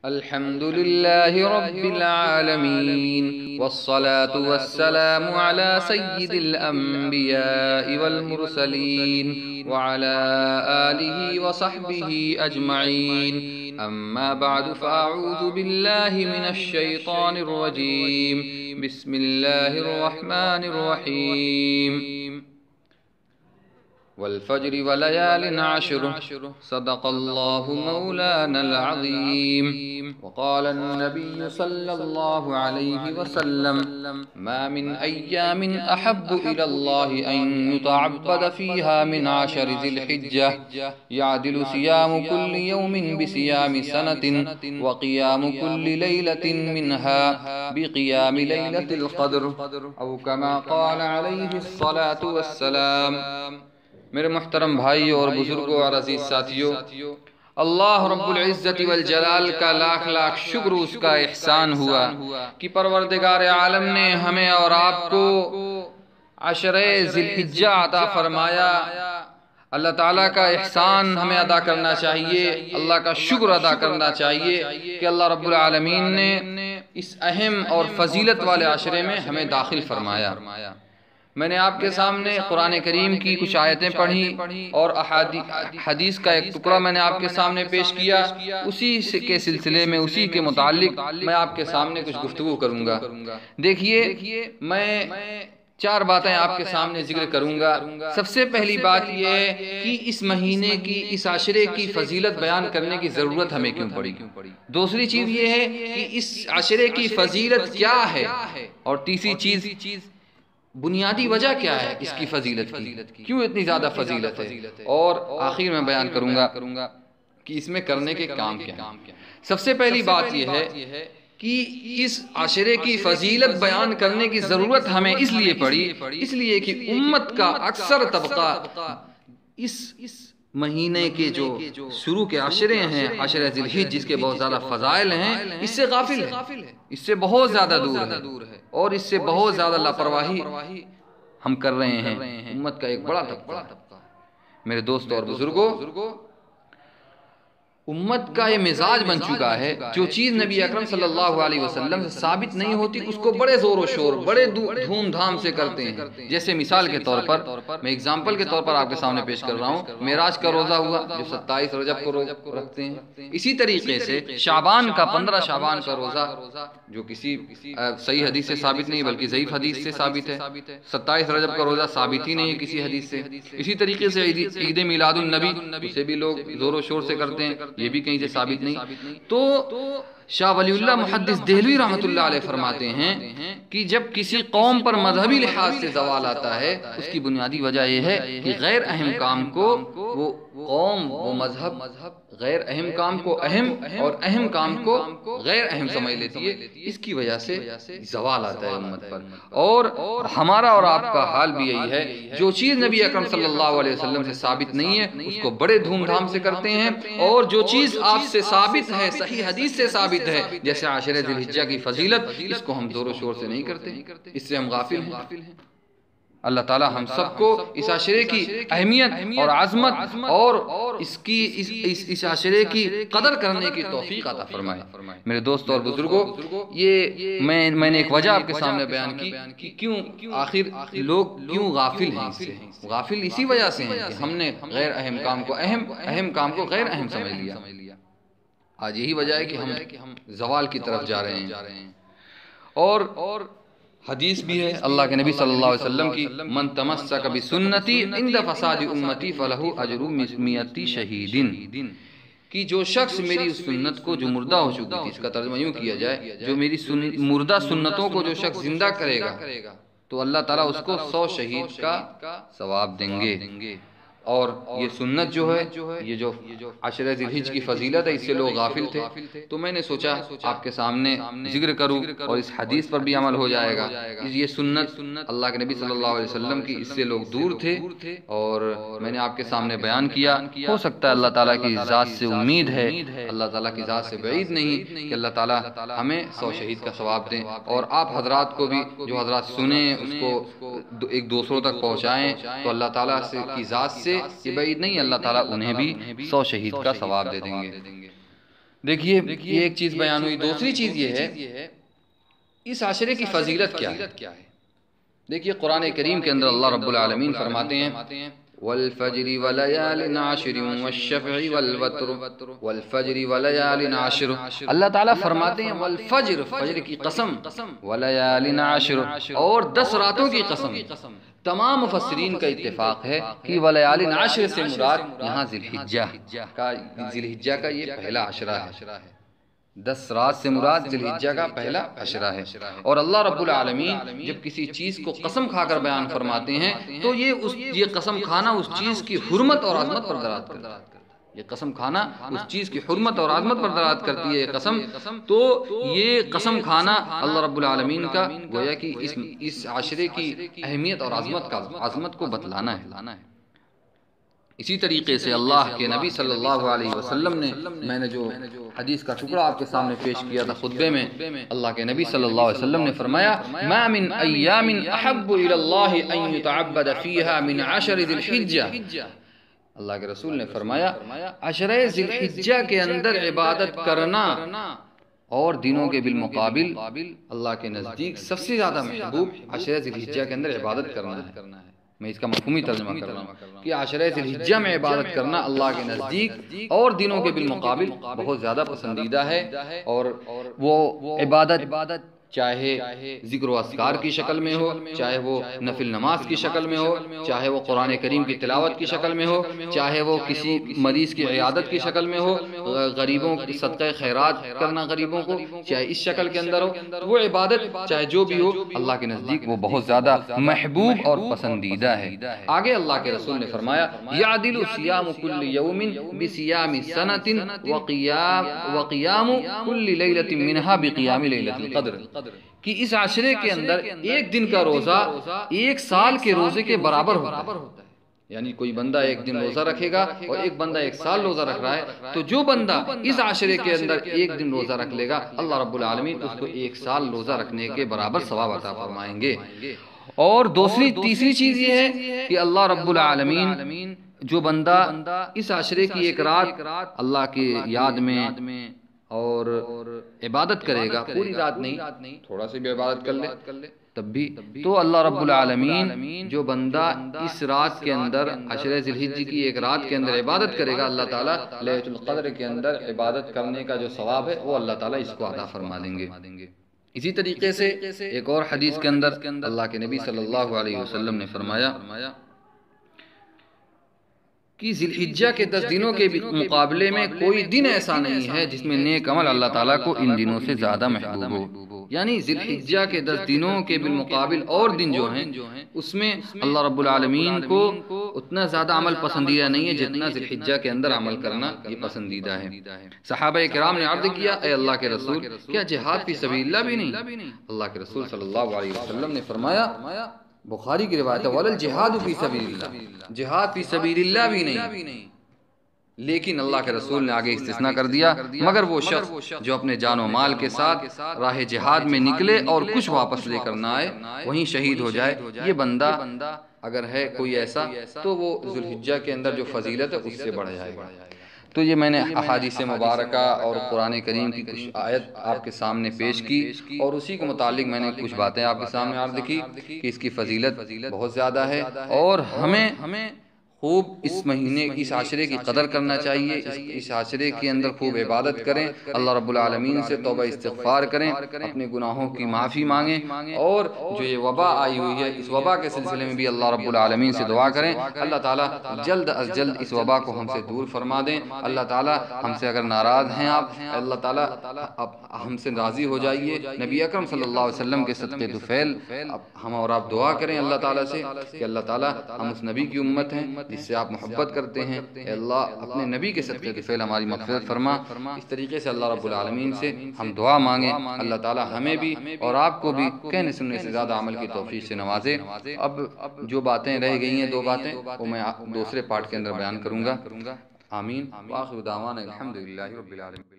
الحمد لله رب العالمين والصلاة والسلام على سيد الأنبياء والمرسلين وعلى آله وصحبه أجمعين. أما بعد، فأعوذ بالله من الشيطان الرجيم. بسم الله الرحمن الرحيم. والفجر وليال عشر صدق الله مولانا العظيم. وقال النبي صلى الله عليه وسلم: ما من أيام أحب إلى الله أن يتعبد فيها من 10 ذي الحجة يعدل صيام كل يوم بصيام سنة وقيام كل ليلة منها بقيام ليلة القدر، أو كما قال عليه الصلاة والسلام. میرے محترم بھائیوں اور بزرگوں اور عزیز ساتھیوں، اللہ رب العزت والجلال کا لاکھ لاکھ شکر، اس کا احسان ہوا کہ پروردگار عالم نے ہمیں اور آپ کو 10 ذی الحجہ عطا فرمایا. اللہ تعالیٰ کا احسان ہمیں ادا کرنا چاہیے، اللہ کا شکر ادا کرنا چاہیے کہ اللہ رب العالمین نے اس اہم اور فضیلت والے عشرے میں ہمیں داخل فرمایا. میں نے آپ کے سامنے قرآن کریم کی کچھ آیتیں پڑھی اور حدیث کا ایک ٹکڑا میں نے آپ کے سامنے پیش کیا. اسی کے سلسلے میں، اسی کے متعلق میں آپ کے سامنے کچھ گفتگو کروں گا. دیکھیے، میں 4 باتیں آپ کے سامنے ذکر کروں گا. سب سے پہلی بات یہ ہے کہ اس مہینے کی، اس عشرے کی فضیلت بیان کرنے کی ضرورت ہمیں کیوں پڑی. دوسری چیز یہ ہے کہ اس عشرے کی فضیلت کیا ہے، اور تیسری چیز بنیادی وجہ کیا ہے اس کی فضیلت کی، کیوں اتنی زیادہ فضیلت ہے، اور آخر میں بیان کروں گا کہ اس میں کرنے کے کام کیا ہیں. سب سے پہلی بات یہ ہے کہ اس عشرے کی فضیلت بیان کرنے کی ضرورت ہمیں اس لیے پڑی، اس لیے کہ امت کا اکثر طبقہ اس مہینے کے جو شروع کے عشرے ہیں، 10 ذی الحجہ، جس کے بہت زیادہ فضائل ہیں، اس سے غافل ہے، اس سے بہت زیادہ دور ہے، اور اس سے بہت زیادہ لاپرواہی ہم کر رہے ہیں. امت کا ایک بڑا طبقہ. میرے دوستوں اور بزرگوں، امت کا یہ مزاج بن چکا ہے، جو چیز نبی اکرم صلی اللہ علیہ وسلم سے ثابت نہیں ہوتی اس کو بڑے زور و شور، بڑے دھوم دھام سے کرتے ہیں. جیسے مثال کے طور پر، میں اگزامپل کے طور پر آپ کے سامنے پیش کر رہا ہوں، معراج کا روزہ ہوا جو 27 رجب کو رکھتے ہیں. اسی طریقے سے شعبان کا 15 شعبان کا روزہ، جو کسی صحیح حدیث سے ثابت نہیں بلکہ ضعیف حدیث سے ثابت ہے. 27 رجب کا روزہ ثابت ہی نہیں ہے کسی حدیث سے. اسی طریقے سے عید میلاد النبی، اسے بھی لوگ زور و شور سے کرتے ہیں، یہ بھی کہیں سے ثابت نہیں. تو شاہ ولی اللہ محدث دہلوی رحمۃ اللہ علیہ فرماتے ہیں کہ جب کسی قوم پر مذہبی لحاظ سے زوال آتا ہے، اس کی بنیادی وجہ یہ ہے کہ غیر اہم کام کو وہ قوم، وہ مذہب غیر اہم کام کو اہم اور اہم کام کو غیر اہم سمجھ لیتی ہے. اس کی وجہ سے زوال آتا ہے امت پر. اور ہمارا اور آپ کا حال بھی یہی ہے، جو چیز نبی اکرم صلی اللہ علیہ وسلم سے ثابت نہیں ہے اس کو بڑے دھوم دھام سے کرتے ہیں، اور جو چیز آپ سے ثابت ہے، صحیح حدیث سے ثابت ہے، جیسے 10 ذی الحجہ کی فضیلت، اس کو ہم زور و شور سے نہیں کرتے، اس سے ہم غافل ہیں. اللہ تعالی ہم سب کو اس عشرے کی اہمیت اور عظمت اور اس عشرے کی قدر کرنے کی توفیق عطا فرمائے. میرے دوستوں اور بزرگوں، یہ میں نے ایک وجہ آپ کے سامنے بیان کی کہ کیوں آخر لوگ کیوں غافل ہیں. اس سے غافل اسی وجہ سے ہیں کہ ہم نے غیر اہم کام کو اہم، اہم کام کو غیر اہم سمجھ لیا. آج یہی وجہ ہے کہ ہم زوال کی طرف جا رہے ہیں. اور حدیث بھی ہے اللہ کے نبی صلی اللہ علیہ وسلم کی: من تمسک بسنتی عند فساد امتی فلہ اجر 100 شہید. کہ جو شخص میری اس سنت کو، جو مردہ ہو چکی تھی، اس کا ترجمہ یوں کیا جائے، جو میری مردہ سنتوں کو جو شخص زندہ کرے گا تو اللہ تعالیٰ اس کو 100 شہید کا ثواب دیں گے. اور یہ سنت جو ہے، یہ جو 10 ذی الحجہ کی فضیلت ہے، اس سے لوگ غافل تھے. تو میں نے سوچا آپ کے سامنے ذکر کروں، اور اس حدیث پر بھی عمل ہو جائے گا. یہ سنت اللہ کے نبی صلی اللہ علیہ وسلم کی، اس سے لوگ دور تھے، اور میں نے آپ کے سامنے بیان کیا. ہو سکتا ہے اللہ تعالیٰ کی ذات سے امید ہے، اللہ تعالیٰ کی ذات سے بعید نہیں کہ اللہ تعالیٰ ہمیں 100 شہید کا ثواب دیں. اور آپ حضرات کو بھی، جو حضرات سنیں، اس کو ایک دوسروں تک پہنچائیں، تو اللہ تعالیٰ کی ذات سے یہ بعید نہیں، اللہ تعالیٰ انہیں بھی 100 شہید کا ثواب دے دیں گے. دیکھیے یہ ایک چیز بیان ہوئی. دوسری چیز یہ ہے اس عشرے کی فضیلت کیا ہے. دیکھیے قرآن کریم کے اندر اللہ رب العالمین فرماتے ہیں والفجر وليال عشر والشفع والوتر والفجر وليال عشر. اللہ تعالیٰ فرماتے ہیں والفجر، فجر کی قسم، وليال عشر، اور 10 راتوں کی قسم. تمام مفسرین کا اتفاق ہے کہ ولیال عشر سے مراد یہاں ذی الحجہ کا یہ پہلا عشرہ ہے. 10 رات سے مراد ذی الحجہ کا پہلا عشرہ ہے. اور اللہ رب العالمین جب کسی چیز کو قسم کھا کر بیان فرماتے ہیں تو یہ قسم کھانا اس چیز کی حرمت اور عظمت پر دلالت کرتا ہے. یہ قسم کھانا اس چیز کی حرمت اور عظمت پر دلالت کرتی ہے یہ قسم. تو یہ قسم کھانا اللہ رب العالمین کا گویا کہ اس عشرے کی اہمیت اور عظمت کو بتلانا ہے. اسی طریقے سے اللہ کے نبی صلی اللہ علیہ وسلم نے، میں نے جو حدیث کا ٹکڑا آپ کے سامنے پیش کیا تھا خطبے میں، اللہ کے نبی صلی اللہ علیہ وسلم نے فرمایا ما من ایام احب الی اللہ ان یتعبد فیہا من عشر ذی الحجہ. اللہ کے رسول نے فرمایا عشرہ ذی الحجہ کے اندر عبادت کرنا اور دنوں کے بالمقابل اللہ کے نزدیک سب سے زیادہ محبوب عشرہ ذی الحجہ کے اندر عبادت کرنا ہے. میں اس کا مفہومی ترجمہ کر رہا ہوں کہ عشرہ ذی الحجہ میں عبادت کرنا اللہ کے نزدیک اور دنوں کے بالمقابل بہت زیادہ پسندیدہ ہے. اور وہ عبادت چاہے ذکر و اذکار کی شکل میں ہو، چاہے وہ نفل نماز کی شکل میں ہو، چاہے وہ قرآن کریم کی تلاوت کی شکل میں ہو، چاہے وہ کسی مریض کی عیادت کی شکل میں ہو، غریبوں کی صدقہ خیرات کرنا غریبوں کو چاہے اس شکل کے اندر ہو، وہ عبادت چاہے جو بھی ہو اللہ کے نزدیک وہ بہت زیادہ محبوب اور پسندیدہ ہے. آگے اللہ کے رسول نے فرمایا یعدل صیام کل یوم بصیام سنۃ وقیام کل لیلۃ منها بقیام لیلۃ القدر. کہ اس عشرے کے اندر ایک دن کا روزہ 1 سال کے روزے کے برابر ہوتا ہے. یعنی کوئی بندہ ایک دن روزہ رکھے گا اور ایک بندہ 1 سال روزہ رکھ رہا ہے، تو جو بندہ اس عشرے کے اندر ایک دن روزہ رکھ لے گا اللہ رب العالمین اس کو 1 سال روزہ رکھنے کے برابر ثواب عطا فرمائیں گے. اور تیسری چیز یہ ہے کہ اللہ رب العالمین جو بندہ اس عشرے کی ایک رات اللہ کی یاد میں اور عبادت کرے گا، پوری رات نہیں تھوڑا سی بھی عبادت کر لے تب بھی، تو اللہ رب العالمین جو بندہ اس رات کے اندر عشرہ ذی الحجہ کی ایک رات کے اندر عبادت کرے گا اللہ تعالیٰ لیلۃ القدر کے اندر عبادت کرنے کا جو ثواب ہے وہ اللہ تعالیٰ اس کو عطا فرما دیں گے. اسی طریقے سے ایک اور حدیث کے اندر اللہ کے نبی صلی اللہ علیہ وسلم نے فرمایا کہ ذی الحجہ کے 10 دنوں کے مقابلے میں کوئی دن ایسا نہیں ہے جس میں نیک عمل اللہ تعالیٰ کو ان دنوں سے زیادہ محبوب ہو. یعنی ذی الحجہ کے 10 دنوں کے بالمقابل اور دن جو ہیں اس میں اللہ رب العالمین کو اتنا زیادہ عمل پسندیدہ نہیں ہے جتنا ذی الحجہ کے اندر عمل کرنا یہ پسندیدہ ہے. صحابہ کرام نے عرض کیا اے اللہ کے رسول کیا جہاد فی سبیل اللہ بھی نہیں؟ اللہ کے رسول صلی اللہ علیہ وسلم نے فرمایا، بخاری کی روایت ہے وَلَا الْجِهَادُ فِي سَبِيلِ اللَّهِ، جہاد فی سبیل اللہ بھی نہیں. لیکن اللہ کے رسول نے آگے استثناء کر دیا مگر وہ شخص جو اپنے جان و مال کے ساتھ راہ جہاد میں نکلے اور کچھ واپس لے کر نہ آئے، وہیں شہید ہو جائے. یہ بندہ اگر ہے کوئی ایسا تو وہ ذی الحجہ کے اندر جو فضیلت ہے اس سے بڑھ جائے گا. تو یہ میں نے احادیث مبارکہ اور قرآن کریم کی کچھ آیت آپ کے سامنے پیش کی اور اسی کے متعلق میں نے کچھ باتیں آپ کے سامنے عرض کی کہ اس کی فضیلت بہت زیادہ ہے اور ہمیں خوب اس مہینے اس عشرے کی قدر کرنا چاہیے. اس عشرے کے اندر خوب عبادت کریں، اللہ رب العالمین سے توبہ استغفار کریں، اپنے گناہوں کی معافی مانگیں، اور جو یہ وبا آئی ہوئی ہے اس وبا کے سلسلے میں بھی اللہ رب العالمین سے دعا کریں اللہ تعالیٰ جلد از جلد اس وبا کو ہم سے دور فرما دیں. اللہ تعالیٰ ہم سے اگر ناراض ہیں آپ، اللہ تعالیٰ ہم سے راضی ہو جائیے. نبی اکرم صلی اللہ علیہ وسلم کے صدقے طفیل ہم اور آپ دعا کریں اللہ تعالیٰ سے کہ اللہ تعالیٰ ہم اس نبی کی امت ہیں جس سے آپ محبت کرتے ہیں، اے اللہ اپنے نبی کے صدقے طفیل ہماری مغفرت فرما. اس طریقے سے اللہ رب العالمین سے ہم دعا مانگیں اللہ تعالیٰ ہمیں بھی اور آپ کو بھی کہنے سننے سے زیادہ عمل کی توفیق سے نوازے. اب جو باتیں رہ گئی ہیں 2 باتیں وہ میں دوسرے پارٹ کے اندر بیان کروں گا. آمین. وآخر دعوانا الحمدللہ رب العالمین.